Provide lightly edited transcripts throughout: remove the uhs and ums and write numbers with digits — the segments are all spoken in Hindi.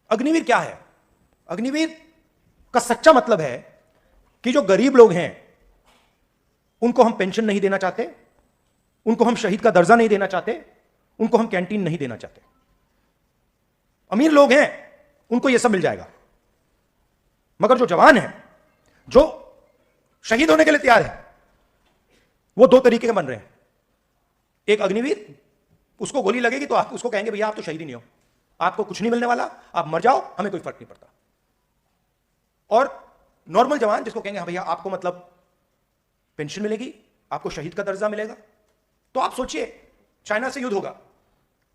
अग्निवीर क्या है? अग्निवीर का सच्चा मतलब है कि जो गरीब लोग हैं उनको हम पेंशन नहीं देना चाहते, उनको हम शहीद का दर्जा नहीं देना चाहते, उनको हम कैंटीन नहीं देना चाहते। अमीर लोग हैं उनको यह सब मिल जाएगा, मगर जो जवान है, जो शहीद होने के लिए तैयार है, वो दो तरीके के बन रहे हैं। एक अग्निवीर, उसको गोली लगेगी तो आप उसको कहेंगे भैया आप तो शहीद ही नहीं हो, आपको कुछ नहीं मिलने वाला, आप मर जाओ, हमें कोई फर्क नहीं पड़ता। और नॉर्मल जवान जिसको कहेंगे हाँ भैया आपको मतलब पेंशन मिलेगी, आपको शहीद का दर्जा मिलेगा। तो आप सोचिए चाइना से युद्ध होगा,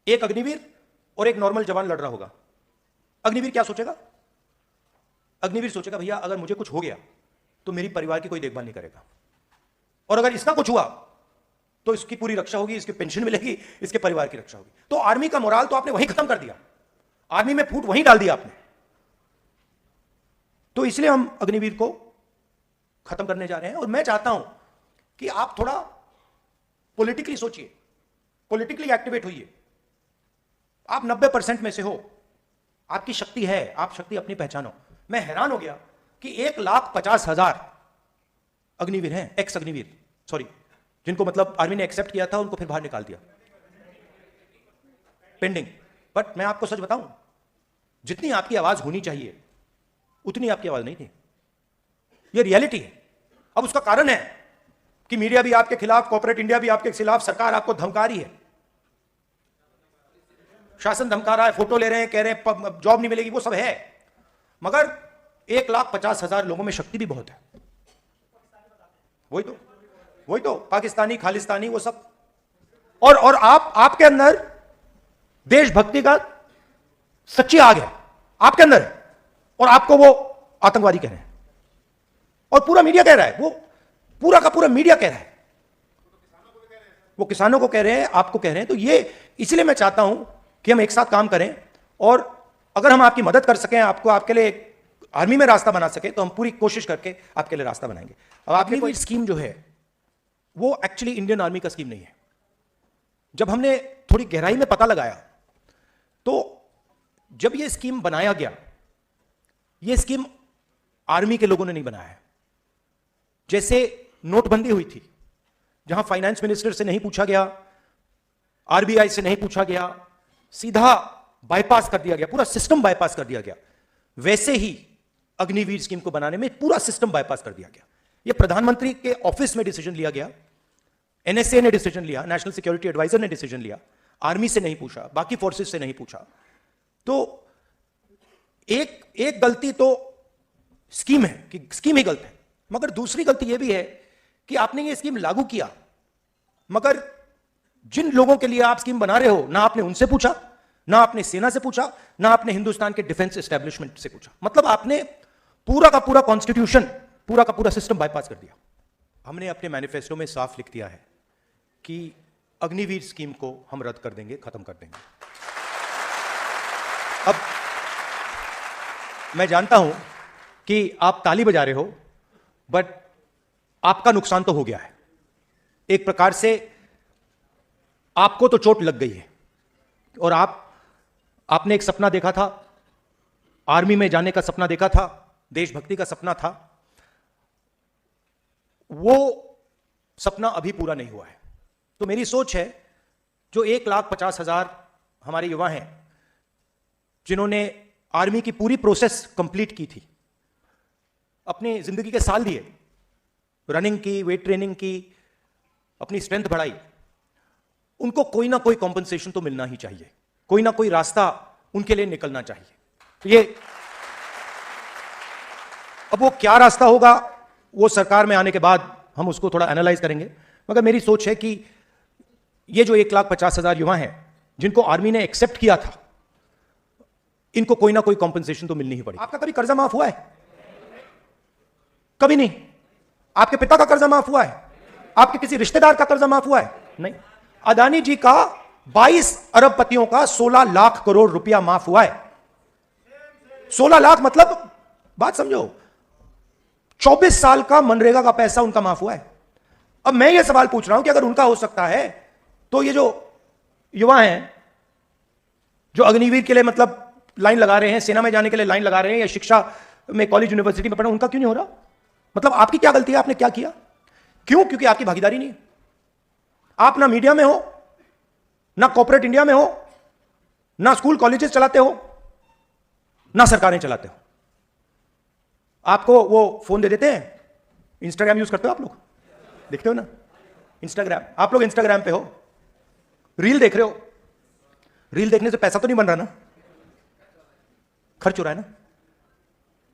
एक अग्निवीर और एक नॉर्मल जवान लड़ रहा होगा। अग्निवीर क्या सोचेगा? अग्निवीर सोचेगा भैया अगर मुझे कुछ हो गया तो मेरी परिवार की कोई देखभाल नहीं करेगा, और अगर इसका कुछ हुआ तो इसकी पूरी रक्षा होगी, इसकी पेंशन मिलेगी, इसके परिवार की रक्षा होगी। तो आर्मी का मोराल तो आपने वहीं खत्म कर दिया, आर्मी में फूट वहीं डाल दिया आपने। तो इसलिए हम अग्निवीर को खत्म करने जा रहे हैं। और मैं चाहता हूं कि आप थोड़ा पॉलिटिकली सोचिए, पॉलिटिकली एक्टिवेट होइए। आप 90% में से हो, आपकी शक्ति है, आप शक्ति अपनी पहचानो। मैं हैरान हो गया कि 1,50,000 अग्निवीर हैं, एक्स अग्निवीर, सॉरी, जिनको मतलब आर्मी ने एक्सेप्ट किया था उनको फिर बाहर निकाल दिया, पेंडिंग। बट मैं आपको सच बताऊं, जितनी आपकी आवाज होनी चाहिए उतनी आपकी आवाज नहीं थी। यह रियलिटी है। अब उसका कारण है कि मीडिया भी आपके खिलाफ, कॉर्पोरेट इंडिया भी आपके खिलाफ, सरकार आपको धमका रही है, शासन धमका रहा है, फोटो ले रहे हैं, कह रहे हैं जॉब नहीं मिलेगी, वो सब है। मगर 1,50,000 लोगों में शक्ति भी बहुत है। वही तो पाकिस्तानी, खालिस्तानी, वो सब। और आपके अंदर देशभक्ति का सच्ची आग है, आपके अंदर है, और आपको वो आतंकवादी कह रहे हैं। और पूरा मीडिया कह रहा है, वो पूरा का पूरा मीडिया कह रहा है, वो किसानों को कह रहे हैं, आपको कह रहे हैं। तो ये इसलिए मैं चाहता हूं कि हम एक साथ काम करें, और अगर हम आपकी मदद कर सकें, आपको आपके लिए आर्मी में रास्ता बना सके, तो हम पूरी कोशिश करके आपके लिए रास्ता बनाएंगे। अब आपकी कोई स्कीम जो है वो एक्चुअली इंडियन आर्मी का स्कीम नहीं है। जब हमने थोड़ी गहराई में पता लगाया तो जब ये स्कीम बनाया गया, ये स्कीम आर्मी के लोगों ने नहीं बनाया है। जैसे नोटबंदी हुई थी, जहां फाइनेंस मिनिस्टर से नहीं पूछा गया, आरबीआई से नहीं पूछा गया, सीधा बाईपास कर दिया गया, पूरा सिस्टम बाईपास कर दिया गया। वैसे ही अग्निवीर स्कीम को बनाने में पूरा सिस्टम बाईपास कर दिया गया। यह प्रधानमंत्री के ऑफिस में डिसीजन लिया गया, एनएसए ने डिसीजन लिया, नेशनल सिक्योरिटी एडवाइजर ने डिसीजन लिया, आर्मी से नहीं पूछा, बाकी फोर्सेस से नहीं पूछा। तो एक गलती तो स्कीम है कि स्कीम ही गलत है, मगर दूसरी गलती यह भी है कि आपने ये स्कीम लागू किया, मगर जिन लोगों के लिए आप स्कीम बना रहे हो, ना आपने उनसे पूछा, ना आपने सेना से पूछा, ना आपने हिंदुस्तान के डिफेंस एस्टेब्लिशमेंट से पूछा। मतलब आपने पूरा का पूरा कॉन्स्टिट्यूशन, पूरा का पूरा सिस्टम बाईपास कर दिया। हमने अपने मैनिफेस्टो में साफ लिख दिया है कि अग्निवीर स्कीम को हम रद्द कर देंगे, खत्म कर देंगे। अब मैं जानता हूं कि आप ताली बजा रहे हो, बट आपका नुकसान तो हो गया है। एक प्रकार से आपको तो चोट लग गई है, और आपने एक सपना देखा था, आर्मी में जाने का सपना देखा था, देशभक्ति का सपना था, वो सपना अभी पूरा नहीं हुआ है। तो मेरी सोच है, जो 1,50,000 हमारे युवा हैं जिन्होंने आर्मी की पूरी प्रोसेस कंप्लीट की थी, अपनी जिंदगी के साल दिए, रनिंग की, वेट ट्रेनिंग की, अपनी स्ट्रेंथ बढ़ाई, उनको कोई ना कोई कॉम्पनसेशन तो मिलना ही चाहिए, कोई ना कोई रास्ता उनके लिए निकलना चाहिए। तो ये अब वो क्या रास्ता होगा, वो सरकार में आने के बाद हम उसको थोड़ा एनालाइज करेंगे। मगर मेरी सोच है कि ये जो 1,50,000 युवा हैं जिनको आर्मी ने एक्सेप्ट किया था, इनको कोई ना कोई कॉम्पनसेशन तो मिलनी ही पड़ेगी। आपका कभी कर्जा माफ हुआ है? कभी नहीं। आपके पिता का कर्जा माफ हुआ है? आपके किसी रिश्तेदार का कर्जा माफ हुआ है? नहीं। अदानी जी का 22 अरबपतियों का 16 लाख करोड़ रुपया माफ हुआ है। 16 लाख मतलब बात समझो, 24 साल का मनरेगा का पैसा उनका माफ हुआ है। अब मैं ये सवाल पूछ रहा हूं कि अगर उनका हो सकता है तो ये जो युवा हैं जो अग्निवीर के लिए मतलब लाइन लगा रहे हैं, सेना में जाने के लिए लाइन लगा रहे हैं, या शिक्षा में कॉलेज यूनिवर्सिटी में पढ़ रहे हैं, उनका क्यों नहीं हो रहा? मतलब आपकी क्या गलती है? आपने क्या किया? क्यों? क्योंकि आपकी भागीदारी नहीं है। आप ना मीडिया में हो, ना कॉर्पोरेट इंडिया में हो, ना स्कूल कॉलेजेस चलाते हो, ना सरकारें चलाते हो। आपको वो फोन दे देते हैं। इंस्टाग्राम यूज करते हो आप लोग? देखते हो ना इंस्टाग्राम? आप लोग इंस्टाग्राम पे हो, रील देख रहे हो। रील देखने से पैसा तो नहीं बन रहा ना, खर्च हो रहा है ना।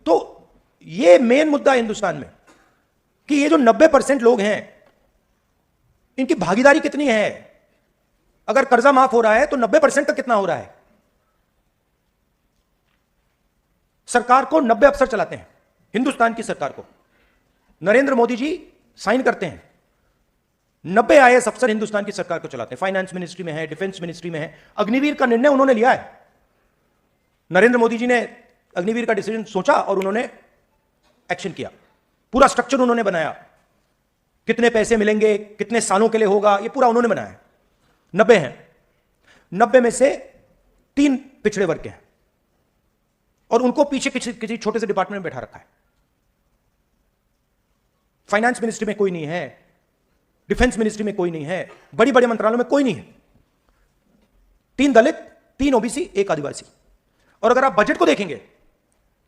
तो ये मेन मुद्दा है हिंदुस्तान में कि ये जो 90% लोग हैं, इनकी भागीदारी कितनी है? अगर कर्जा माफ हो रहा है तो 90% का कितना हो रहा है? सरकार को 90 अफसर चलाते हैं, हिंदुस्तान की सरकार को नरेंद्र मोदी जी साइन करते हैं। 90 आईएएस अफसर हिंदुस्तान की सरकार को चलाते हैं। फाइनेंस मिनिस्ट्री में है, डिफेंस मिनिस्ट्री में है। अग्निवीर का निर्णय उन्होंने लिया है। नरेंद्र मोदी जी ने अग्निवीर का डिसीजन सोचा और उन्होंने एक्शन किया। पूरा स्ट्रक्चर उन्होंने बनाया, कितने पैसे मिलेंगे, कितने सालों के लिए होगा, ये पूरा उन्होंने बनाया। 90 हैं। 90 में से 3 पिछड़े वर्ग के हैं और उनको पीछे किसी छोटे से डिपार्टमेंट में बैठा रखा है। फाइनेंस मिनिस्ट्री में कोई नहीं है, डिफेंस मिनिस्ट्री में कोई नहीं है, बड़ी बड़े मंत्रालयों में कोई नहीं है। 3 दलित, 3 ओबीसी, 1 आदिवासी। और अगर आप बजट को देखेंगे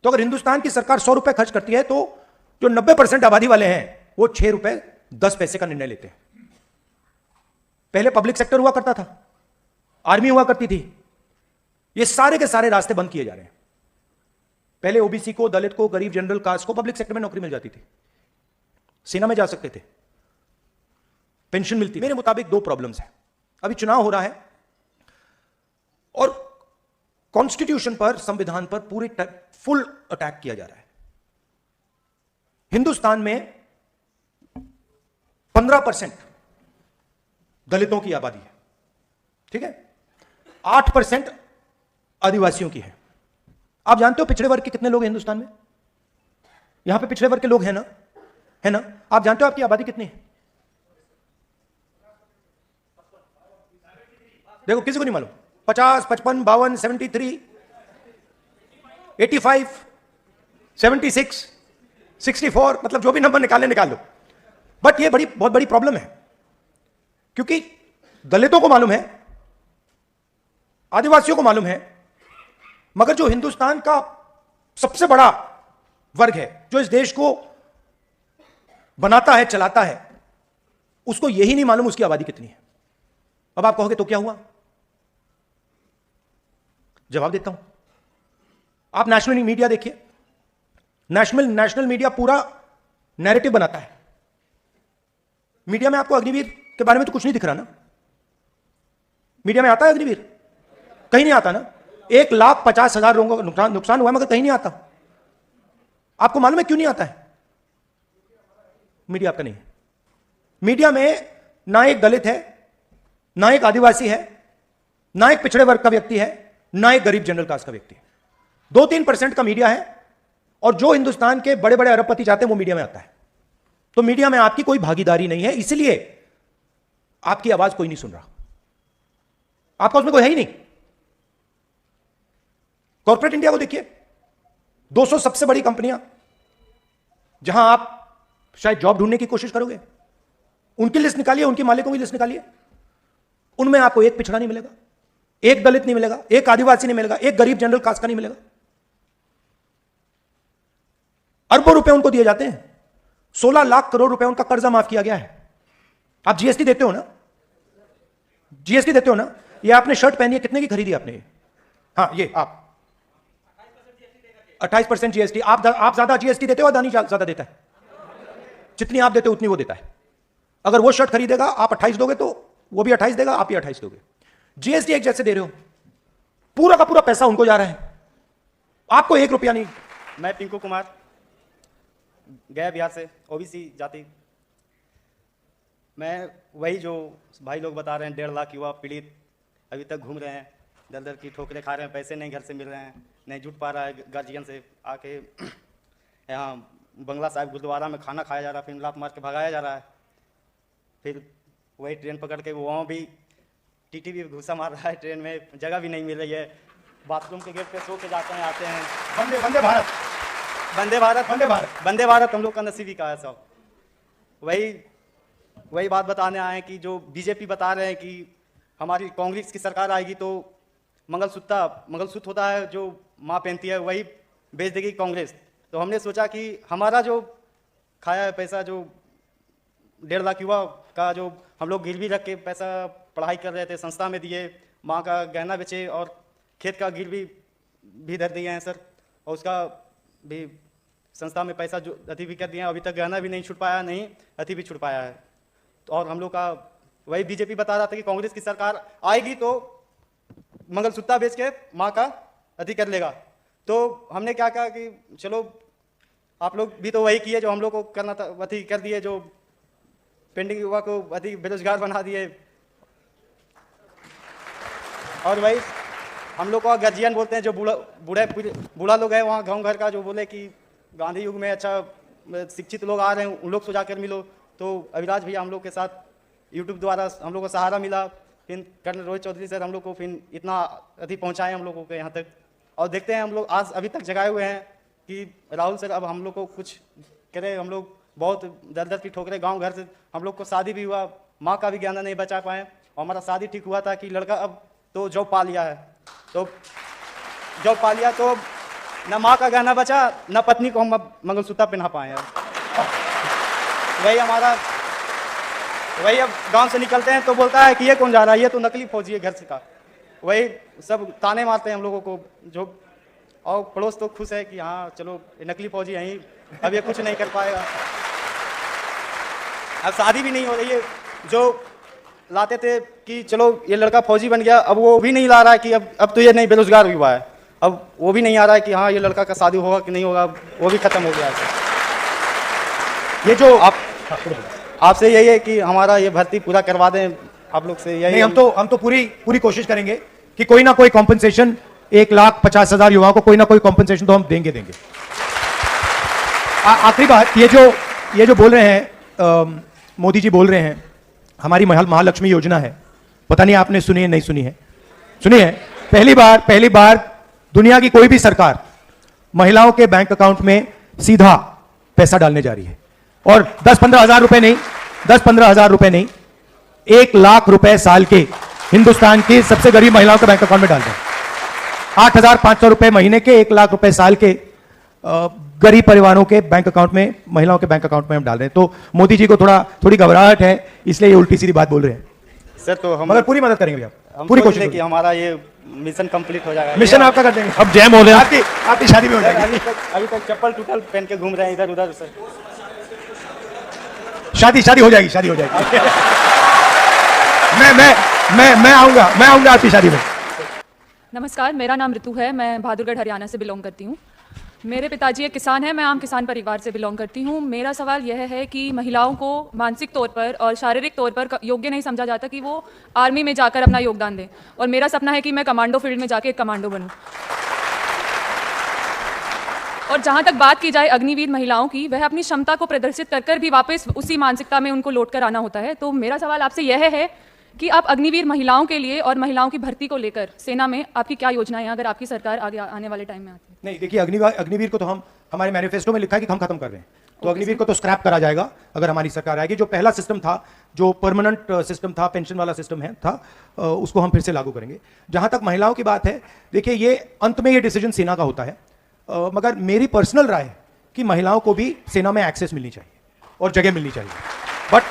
तो अगर हिंदुस्तान की सरकार 100 रुपए खर्च करती है तो जो 90% आबादी वाले हैं वो 6 रुपए 10 पैसे का निर्णय लेते हैं। पहले पब्लिक सेक्टर हुआ करता था, आर्मी हुआ करती थी, ये सारे के सारे रास्ते बंद किए जा रहे हैं। पहले ओबीसी को, दलित को, गरीब जनरल कास्ट को पब्लिक सेक्टर में नौकरी मिल जाती थी, सेना में जा सकते थे, पेंशन मिलती। मेरे मुताबिक 2 प्रॉब्लम्स हैं। अभी चुनाव हो रहा है और कॉन्स्टिट्यूशन पर, संविधान पर पूरी फुल अटैक किया जा रहा है। हिंदुस्तान में 15% दलितों की आबादी है, ठीक है? 8% आदिवासियों की है। आप जानते हो पिछड़े वर्ग के कितने लोग हैं हिंदुस्तान में? यहां पे पिछड़े वर्ग के लोग हैं ना, है ना? आप जानते हो आपकी आबादी कितनी है? देखो, किसी को नहीं मालूम। 50, 55, 52, 73, 85, 76, 64, मतलब जो भी नंबर निकाल लो। बट ये बहुत बड़ी प्रॉब्लम है, क्योंकि दलितों को मालूम है, आदिवासियों को मालूम है, मगर जो हिंदुस्तान का सबसे बड़ा वर्ग है, जो इस देश को बनाता है, चलाता है, उसको यही नहीं मालूम उसकी आबादी कितनी है। अब आप कहोगे तो क्या हुआ? जवाब देता हूं। आप नेशनल मीडिया देखिए, नेशनल मीडिया पूरा नैरेटिव बनाता है। मीडिया में आपको अग्निवीर के बारे में तो कुछ नहीं दिख रहा ना? मीडिया में आता है अग्निवीर? कहीं नहीं आता ना। 1,50,000 लोगों को नुकसान हुआ है, मगर कहीं नहीं आता। आपको मालूम है क्यों नहीं आता है? मीडिया आपका नहीं है। मीडिया में ना एक दलित है, ना एक आदिवासी है, ना एक पिछड़े वर्ग का व्यक्ति है, ना एक गरीब जनरल कास्ट का व्यक्ति है। 2-3% का मीडिया है, और जो हिंदुस्तान के बड़े बड़े अरबपति चाहते हैं वो मीडिया में आता है। तो मीडिया में आपकी कोई भागीदारी नहीं है, इसलिए आपकी आवाज कोई नहीं सुन रहा। आपका उसमें कोई है ही नहीं। कॉर्पोरेट इंडिया को देखिए, 200 सबसे बड़ी कंपनियां, जहां आप शायद जॉब ढूंढने की कोशिश करोगे, उनकी लिस्ट निकालिए, उनके मालिकों की लिस्ट निकालिए, उनमें आपको एक पिछड़ा नहीं मिलेगा, एक दलित नहीं मिलेगा, एक आदिवासी नहीं मिलेगा, एक गरीब जनरल कास्ट का नहीं मिलेगा। अरबों रुपए उनको दिए जाते हैं। 16 लाख करोड़ रुपए उनका कर्जा माफ किया गया है। आप जीएसटी देते हो ना? जीएसटी देते हो ना? ये आपने शर्ट पहनी है, कितने की खरीदी आपने? हाँ, ये आप 28% जीएसटी। आप ज्यादा जीएसटी देते हो, अदानी ज्यादा देता है? जितनी आप देते हो उतनी वो देता है। अगर वो शर्ट खरीदेगा, आप 28 दोगे तो वो भी 28 देगा, आप भी 28 दोगे। जीएसटी एक जैसे दे रहे हो, पूरा का पूरा पैसा उनको जा रहा है, आपको 1 रुपया नहीं। मैं पिंकू कुमार, गया बिहार से, ओबीसी जाति। मैं वही जो भाई लोग बता रहे हैं, 1.5 लाख युवा पीड़ित अभी तक घूम रहे हैं, दर दर की ठोकरें खा रहे हैं, पैसे नहीं घर से मिल रहे हैं, नहीं जुट पा रहा है गार्जियन से आके। यहाँ बंगला साहिब गुरुद्वारा में खाना खाया जा रहा है, फिर लात मार के भगाया जा रहा है। फिर वही ट्रेन पकड़ के वहाँ भी टीटी भी घुसा मार रहा है, ट्रेन में जगह भी नहीं मिल रही है। बाथरूम के गेट पे सो के जाते हैं, आते हैं। वंदे वंदे भारत, वंदे भारत, वंदे भारत। वंदे भारत हम लोग का नसीब ही कहा है साहब। वही बात बताने आए हैं कि जो बीजेपी बता रहे हैं कि हमारी कांग्रेस की सरकार आएगी तो मंगलसूत्र होता है जो माँ पहनती है वही बेच देगी कांग्रेस। तो हमने सोचा कि हमारा जो खाया है पैसा, जो 1.5 लाख युवा का जो हम लोग गिरवी रख के पैसा पढ़ाई कर रहे थे, संस्था में दिए, माँ का गहना बेचे और खेत का गिरवी भी धर दिए हैं सर, और उसका भी संस्था में पैसा जो अति भी कर दिए हैं। अभी तक गहना भी नहीं छुट पाया, नहीं अति भी छुट पाया है। तो और हम लोग का वही बीजेपी बता रहा था कि कांग्रेस की सरकार आएगी तो मंगलसूत्र बेच के माँ का अति कर लेगा। तो हमने क्या कहा कि चलो आप लोग भी तो वही किए जो हम लोग को करना था, अति कर दिए, जो पेंडिंग युवा को अति बेरोजगार बना दिए। और वही हम लोग को गर्जियन बोलते हैं, जो बूढ़ा लोग है वहाँ गांव घर का, जो बोले कि गांधी युग में अच्छा शिक्षित लोग आ रहे हैं, उन लोग से जाकर मिलो। तो अभिलाष भैया हम लोग के साथ यूट्यूब द्वारा हम लोग को सहारा मिला, फिर कर्नल रोहित चौधरी सर हम लोग को फिर इतना अधिक पहुँचाए हम लोगों को यहाँ तक। और देखते हैं हम लोग आज अभी तक जगाए हुए हैं कि राहुल सर अब हम लोग को कुछ करें। हम लोग बहुत दर की ठोकरे गांव घर से, हम लोग को शादी भी हुआ, माँ का भी गहना नहीं बचा पाए, और हमारा शादी ठीक हुआ था कि लड़का अब तो जॉब पा लिया है। तो जॉब पा लिया तो न माँ का गहना बचा, न पत्नी को हम अब मंगलसूत्र पहना पाए हैं। वही अब गांव से निकलते हैं तो बोलता है कि ये कौन जा रहा है, ये तो नकली फौजी है घर से का। वही सब ताने मारते हैं हम लोगों को, जो और पड़ोस तो खुश है कि हाँ चलो नकली फौजी यहीं, अब ये कुछ नहीं कर पाएगा। अब शादी भी नहीं हो रही है, जो लाते थे कि चलो ये लड़का फौजी बन गया, अब वो भी नहीं ला रहा है कि अब तो ये नहीं बेरोजगार हुआ है, अब वो भी नहीं आ रहा है कि हाँ ये लड़का का शादी होगा कि नहीं होगा, वो भी खत्म हो गया है। ये जो आपसे यही है कि हमारा ये भर्ती पूरा करवा दें आप लोग से, यही। नहीं, हम तो पूरी कोशिश करेंगे कि कोई ना कोई कॉम्पनसेशन 1,50,000 युवाओं को कोई ना कोई कॉम्पनसेशन तो हम देंगे। आखिरी बात, ये जो बोल रहे हैं मोदी जी बोल रहे हैं हमारी महालक्ष्मी योजना है, पता नहीं आपने सुनी है नहीं सुनी है? सुनी है। पहली बार दुनिया की कोई भी सरकार महिलाओं के बैंक अकाउंट में सीधा पैसा डालने जा रही है, और 10-15 हजार रुपए नहीं, 10-15 हजार रुपए नहीं, 1 लाख रुपए साल के हिंदुस्तान की सबसे गरीब महिलाओं के बैंक अकाउंट में डाल दें। 8,500 रुपए महीने के 1 लाख रुपए साल के गरीब परिवारों के बैंक अकाउंट में, महिलाओं के बैंक अकाउंट में हम डाल रहे हैं। तो मोदी जी को थोड़ी घबराहट है, इसलिए ये उल्टी सीधी बात बोल रहे हैं सर। तो हम मगर पूरी मदद करेंगे भैया, हम पूरी कोशिश कि हमारा ये मिशन कंप्लीट हो जाएगा। मिशन आपका कर देंगे। अब जैम हो रहे हैं, आपकी शादी भी हो जाएगी। अभी तक चप्पल टूटल पहन के घूम रहे हैं इधर उधर सर। शादी हो जाएगी। मैं आऊंगा आपकी शादी में। नमस्कार, मेरा नाम ऋतु है, मैं बहादुरगढ़ हरियाणा से बिलोंग करती हूँ। मेरे पिताजी एक किसान हैं, मैं आम किसान परिवार से बिलोंग करती हूँ। मेरा सवाल यह है कि महिलाओं को मानसिक तौर पर और शारीरिक तौर पर योग्य नहीं समझा जाता कि वो आर्मी में जाकर अपना योगदान दें, और मेरा सपना है कि मैं कमांडो फील्ड में जाके एक कमांडो बनूँ। और जहाँ तक बात की जाए अग्निवीर महिलाओं की, वह अपनी क्षमता को प्रदर्शित कर भी वापस उसी मानसिकता में उनको लौट कर आना होता है। तो मेरा सवाल आपसे यह है कि आप अग्निवीर महिलाओं के लिए और महिलाओं की भर्ती को लेकर सेना में आपकी क्या योजनाएं हैं, अगर आपकी सरकार आगे आने वाले टाइम में आती है? नहीं, देखिए, अग्निवीर को तो हम हमारे मैनिफेस्टो में लिखा है कि हम खत्म कर रहे हैं, तो अग्निवीर को तो स्क्रैप करा जाएगा अगर हमारी सरकार आएगी। जो पहला सिस्टम था, जो परमानेंट सिस्टम था, पेंशन वाला सिस्टम उसको हम फिर से लागू करेंगे। जहां तक महिलाओं की बात है, देखिए, ये अंत में ये डिसीजन सेना का होता है, मगर मेरी पर्सनल राय है कि महिलाओं को भी सेना में एक्सेस मिलनी चाहिए और जगह मिलनी चाहिए। बट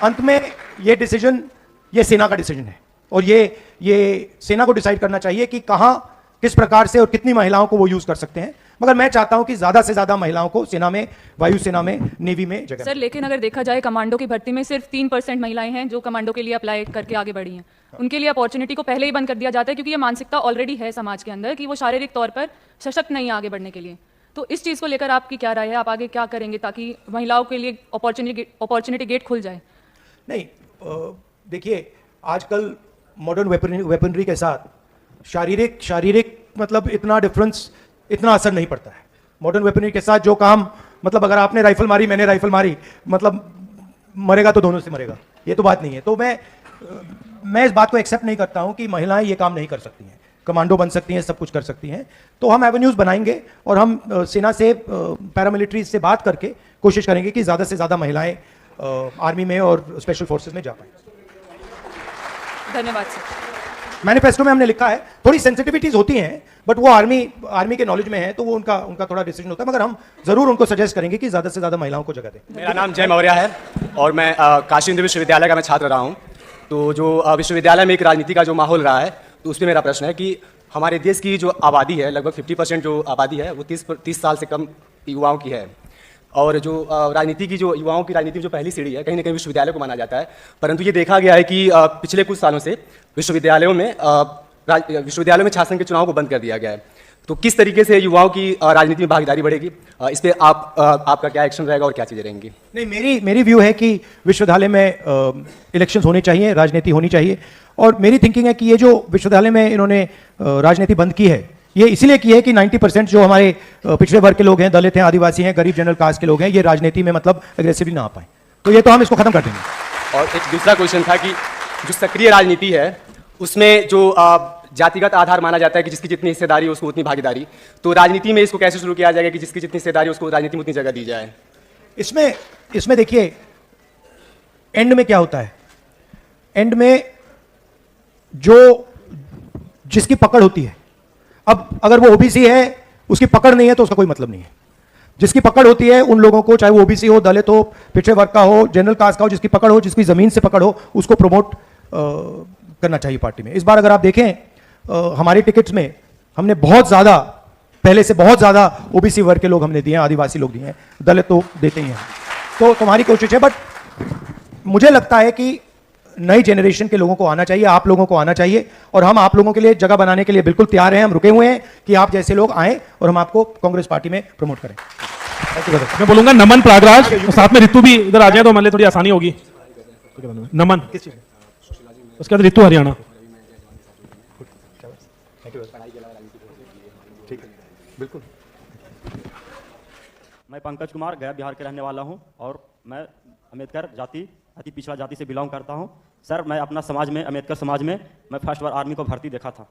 अंत में ये डिसीजन, ये सेना का डिसीजन है, और ये सेना को डिसाइड करना चाहिए कि कहां, किस प्रकार से और कितनी महिलाओं को वो यूज कर सकते हैं। मगर मैं चाहता हूं कि ज्यादा से ज्यादा महिलाओं को सेना में, वायुसेना में, नेवी में जगह। सर, लेकिन अगर देखा जाए कमांडो की भर्ती में सिर्फ 3% महिलाएं हैं जो कमांडो के लिए अप्लाई करके आगे बढ़ी हैं। उनके लिए अपॉर्चुनिटी को पहले ही बंद कर दिया जाता है, क्योंकि ये मानसिकता ऑलरेडी है समाज के अंदर कि वो शारीरिक तौर पर सशक्त नहीं है आगे बढ़ने के लिए। तो इस चीज़ को लेकर आपकी क्या राय है? आप आगे क्या करेंगे ताकि महिलाओं के लिए अपॉर्चुनिटी गेट खुल जाए? नहीं, देखिए, आजकल मॉडर्न वेपनरी के साथ शारीरिक मतलब इतना डिफरेंस, इतना असर नहीं पड़ता है। मॉडर्न वेपनरी के साथ जो काम, मतलब अगर आपने राइफल मारी, मैंने राइफल मारी, मतलब मरेगा तो दोनों से मरेगा, ये तो बात नहीं है। तो मैं इस बात को एक्सेप्ट नहीं करता हूं कि महिलाएं ये काम नहीं कर सकती हैं। कमांडो बन सकती हैं, सब कुछ कर सकती हैं। तो हम एवेन्यूज़ बनाएंगे और हम सेना से, पैरामिलिट्री से बात करके कोशिश करेंगे कि ज़्यादा से ज़्यादा महिलाएं आर्मी में और स्पेशल फोर्सेस में जा पाएं। धन्यवाद सर। मैनिफेस्टो में हमने लिखा है, थोड़ी सेंसिटिविटीज होती हैं, बट वो आर्मी के नॉलेज में है, तो वो उनका थोड़ा डिसीजन होता है, मगर हम जरूर उनको सजेस्ट करेंगे कि ज्यादा से ज्यादा महिलाओं को जगह दें। मेरा नाम जय मौर्य है और मैं काशी हिंदू विश्वविद्यालय का मैं छात्र रहा हूँ। तो जो विश्वविद्यालय में एक राजनीति का जो माहौल रहा है, तो उस पर मेरा प्रश्न है कि हमारे देश की जो आबादी है, लगभग 50% जो आबादी है वो 30 साल से कम युवाओं की है। और जो राजनीति की जो युवाओं की राजनीति जो पहली सीढ़ी है, कहीं ना कहीं विश्वविद्यालय को माना जाता है। परंतु ये देखा गया है कि पिछले कुछ सालों से विश्वविद्यालयों में शासन के चुनाव को बंद कर दिया गया है। तो किस तरीके से युवाओं की राजनीति में भागीदारी बढ़ेगी, इस पर आपका क्या एक्शन रहेगा और क्या चीज़ें रहेंगी? नहीं, मेरी व्यू है कि विश्वविद्यालय में इलेक्शंस होने चाहिए, राजनीति होनी चाहिए। और मेरी थिंकिंग है कि ये जो विश्वविद्यालय में इन्होंने राजनीति बंद की है, ये इसीलिए की है कि 90% जो हमारे पिछड़े वर्ग के लोग हैं, दलित हैं, आदिवासी हैं, गरीब जनरल कास्ट के लोग हैं, ये राजनीति में मतलब एग्रेसिवली ना आ पाए। तो ये तो हम इसको खत्म कर देंगे। और एक दूसरा क्वेश्चन था कि जो सक्रिय राजनीति है उसमें जो जातिगत आधार माना जाता है कि जिसकी जितनी हिस्सेदारी उसको उतनी भागीदारी, तो राजनीति में इसको कैसे शुरू किया जाएगा कि जिसकी जितनी हिस्सेदारी उसको राजनीति में उतनी जगह दी जाए? इसमें देखिए, एंड में क्या होता है, एंड में जो जिसकी पकड़ होती है, अब अगर वो ओबीसी है, उसकी पकड़ नहीं है तो उसका कोई मतलब नहीं है। जिसकी पकड़ होती है उन लोगों को, चाहे वो ओबीसी हो, दलित हो, पिछड़े वर्ग का हो, जनरल कास्ट का हो, जिसकी पकड़ हो, जिसकी जमीन से पकड़ हो, उसको प्रमोट करना चाहिए पार्टी में। इस बार अगर आप देखें, हमारे टिकट्स में हमने बहुत ज्यादा, पहले से बहुत ज्यादा ओबीसी वर्ग के लोग हमने दिए हैं, आदिवासी लोग दिए हैं, दलित तो देते ही हैं। तो तुम्हारी कोशिश है, बट मुझे लगता है कि नई जनरेशन के लोगों को आना चाहिए, आप लोगों को आना चाहिए, और हम आप लोगों के लिए जगह बनाने के लिए बिल्कुल तैयार हैं। हम रुके हुए हैं कि आप जैसे लोग आएं और हम आपको कांग्रेस पार्टी में प्रमोट करें। मैं बोलूंगा नमन प्रयागराज, साथ में रितु भी इधर आ जाए तो हमारे लिए थोड़ी आसानी होगी। नमन, उसके बाद रितु हरियाणा। बिल्कुल। मैं पंकज कुमार गया बिहार के रहने वाला हूं और मैं अम्बेडकर जाति अति पिछड़ा जाति से बिलोंग करता हूं। सर, मैं अपना समाज में, अम्बेडकर समाज में, मैं फर्स्ट बार आर्मी को भर्ती देखा था,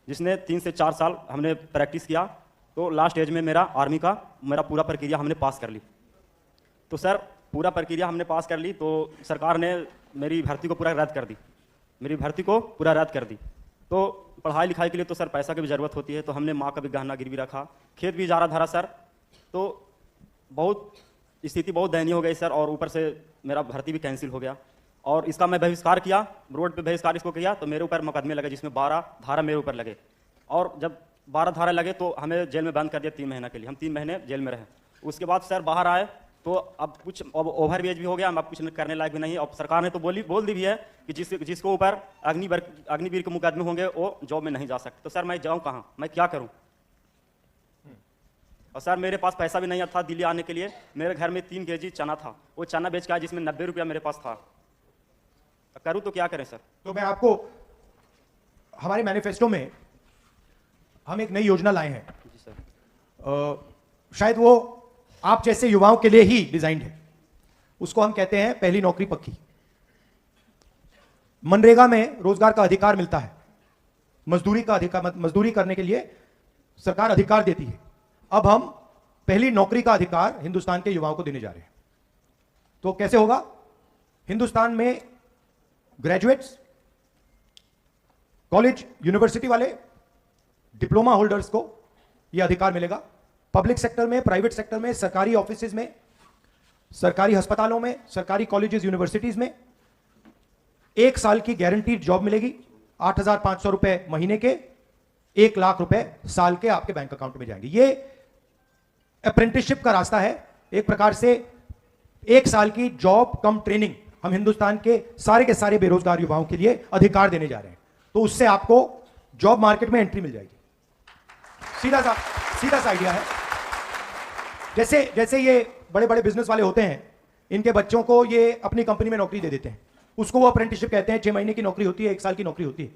जिसने 3 से 4 साल हमने प्रैक्टिस किया, तो लास्ट एज में मेरा आर्मी का पूरा प्रक्रिया हमने पास कर ली। तो सर, पूरा प्रक्रिया हमने पास कर ली तो सरकार ने मेरी भर्ती को पूरा रद्द कर दी, तो पढ़ाई लिखाई के लिए तो सर पैसा की भी ज़रूरत होती है, तो हमने माँ का भी गहना गिरवी रखा, खेत भी इजारा धरा सर। तो बहुत स्थिति बहुत दयनीय हो गई सर, और ऊपर से मेरा भर्ती भी कैंसिल हो गया, और इसका मैं बहिष्कार किया, रोड पे बहिष्कार इसको किया, तो मेरे ऊपर मुकदमे लगे जिसमें 12 धारा मेरे ऊपर लगे, और जब 12 धारा लगे तो हमें जेल में बंद कर दिया 3 महीने के लिए। हम 3 महीने जेल में रहे। उसके बाद सर बाहर आए तो अब कुछ ओवर एज भी हो गया, अब कुछ करने लायक भी नहीं। और सरकार ने तो बोल दी भी है कि जिसको ऊपर अग्निवीर के मुकदमे होंगे वो जॉब में नहीं जा सकते। तो सर मैं जाऊँ कहाँ, मैं क्या करूँ? और सर मेरे पास पैसा भी नहीं था दिल्ली आने के लिए। मेरे घर में 3 kg चना था, वो चना बेच के आया जिसमें 90 रुपया मेरे पास था। करूँ तो क्या करें सर? तो मैं आपको, हमारे मैनिफेस्टो में हम एक नई योजना लाए हैं। जी सर। शायद वो आप जैसे युवाओं के लिए ही डिजाइंड है। उसको हम कहते हैं पहली नौकरी पक्की। मनरेगा में रोजगार का अधिकार मिलता है, मजदूरी का अधिकार, मजदूरी करने के लिए सरकार अधिकार देती है। अब हम पहली नौकरी का अधिकार हिंदुस्तान के युवाओं को देने जा रहे हैं। तो कैसे होगा? हिंदुस्तान में ग्रेजुएट्स, कॉलेज यूनिवर्सिटी वाले, डिप्लोमा होल्डर्स को यह अधिकार मिलेगा। पब्लिक सेक्टर में, प्राइवेट सेक्टर में, सरकारी ऑफिसेज में, सरकारी अस्पतालों में, सरकारी कॉलेजेस, यूनिवर्सिटीज में 1 साल की गारंटीड जॉब मिलेगी। 8,500 रुपए महीने के, 1 लाख रुपए साल के आपके बैंक अकाउंट में जाएंगे। ये अप्रेंटिसशिप का रास्ता है। एक प्रकार से 1 साल की जॉब कम ट्रेनिंग हम हिंदुस्तान के सारे बेरोजगार युवाओं के लिए अधिकार देने जा रहे हैं। तो उससे आपको जॉब मार्केट में एंट्री मिल जाएगी। सीधा सा आइडिया है। जैसे ये बड़े बड़े बिजनेस वाले होते हैं, इनके बच्चों को ये अपनी कंपनी में नौकरी दे देते हैं, उसको वो अप्रेंटिसशिप कहते हैं। 6 महीने की नौकरी होती है, 1 साल की नौकरी होती है।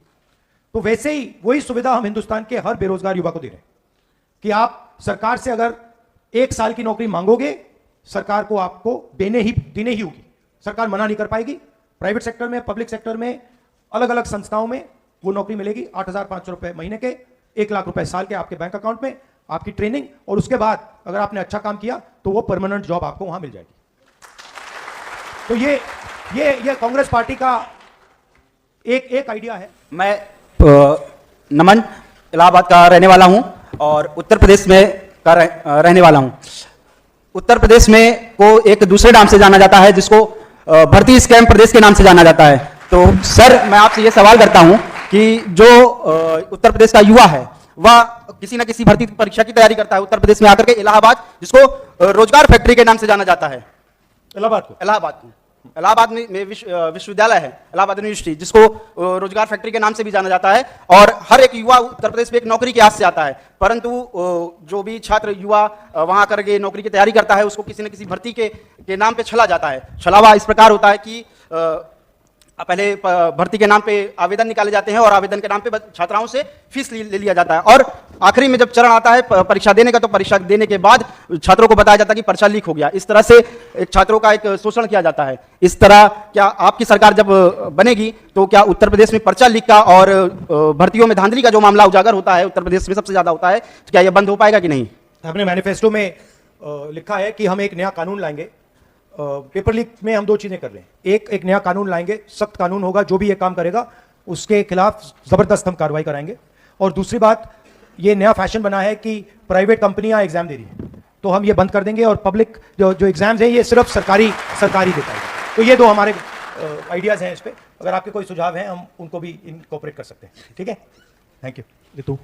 तो वैसे ही वही सुविधा हम हिंदुस्तान के हर बेरोजगार युवा को दे रहे हैं कि आप सरकार से अगर 1 साल की नौकरी मांगोगे, सरकार को आपको देने ही होगी। सरकार मना नहीं कर पाएगी। प्राइवेट सेक्टर में, पब्लिक सेक्टर में, अलग अलग संस्थाओं में वो नौकरी मिलेगी। 8,500 रुपए महीने के, 1 लाख रुपए साल के आपके बैंक अकाउंट में, आपकी ट्रेनिंग, और उसके बाद अगर आपने अच्छा काम किया तो वो परमानेंट जॉब आपको वहां मिल जाएगी। तो ये कांग्रेस पार्टी का एक आइडिया है। मैं नमन इलाहाबाद का रहने वाला हूं और उत्तर प्रदेश में का रहने वाला हूं। उत्तर प्रदेश में को एक दूसरे नाम से जाना जाता है, जिसको भर्ती स्कैम प्रदेश के नाम से जाना जाता है। तो सर, मैं आपसे ये सवाल करता हूं कि जो उत्तर प्रदेश का युवा है वह किसी न किसी भर्ती परीक्षा की तैयारी करता है उत्तर प्रदेश में आकर के इलाहाबाद, जिसको रोजगार फैक्ट्री के नाम से जाना जाता है। इलाहाबाद में विश्वविद्यालय है, इलाहाबाद यूनिवर्सिटी, जिसको रोजगार फैक्ट्री के नाम से भी जाना जाता है। और हर एक युवा उत्तर प्रदेश में एक नौकरी की आस से आता है, परंतु जो भी छात्र युवा वहां करके नौकरी की तैयारी करता है उसको किसी न किसी भर्ती के नाम पे छला जाता है। छलावा इस प्रकार होता है कि पहले भर्ती के नाम पे आवेदन निकाले जाते हैं और आवेदन के नाम पे छात्राओं से फीस ले लिया जाता है, और आखिरी में जब चरण आता है परीक्षा देने का, तो परीक्षा देने के बाद छात्रों को बताया जाता है कि पर्चा लीक हो गया। इस तरह से एक छात्रों का एक शोषण किया जाता है। इस तरह क्या आपकी सरकार जब बनेगी तो क्या उत्तर प्रदेश में पर्चा लीक का और भर्तियों में धांधली का जो मामला उजागर होता है उत्तर प्रदेश में सबसे ज्यादा होता है, तो क्या यह बंद हो पाएगा कि नहीं? हमने मैनिफेस्टो में लिखा है कि हम एक नया कानून लाएंगे। पेपर लीक में हम 2 चीजें कर रहे हैं। एक नया कानून लाएंगे, सख्त कानून होगा, जो भी ये काम करेगा उसके खिलाफ जबरदस्त हम कार्रवाई कराएंगे। और दूसरी बात, ये नया फैशन बना है कि प्राइवेट कंपनियां एग्जाम दे रही हैं, तो हम ये बंद कर देंगे और पब्लिक जो एग्जाम्स हैं ये सिर्फ सरकारी देता है। तो ये 2 हमारे आइडियाज हैं इस पे। अगर आपके कोई सुझाव हैं हम उनको भी इनकॉर्पोरेट कर सकते हैं। ठीक है, थैंक यू। रितु।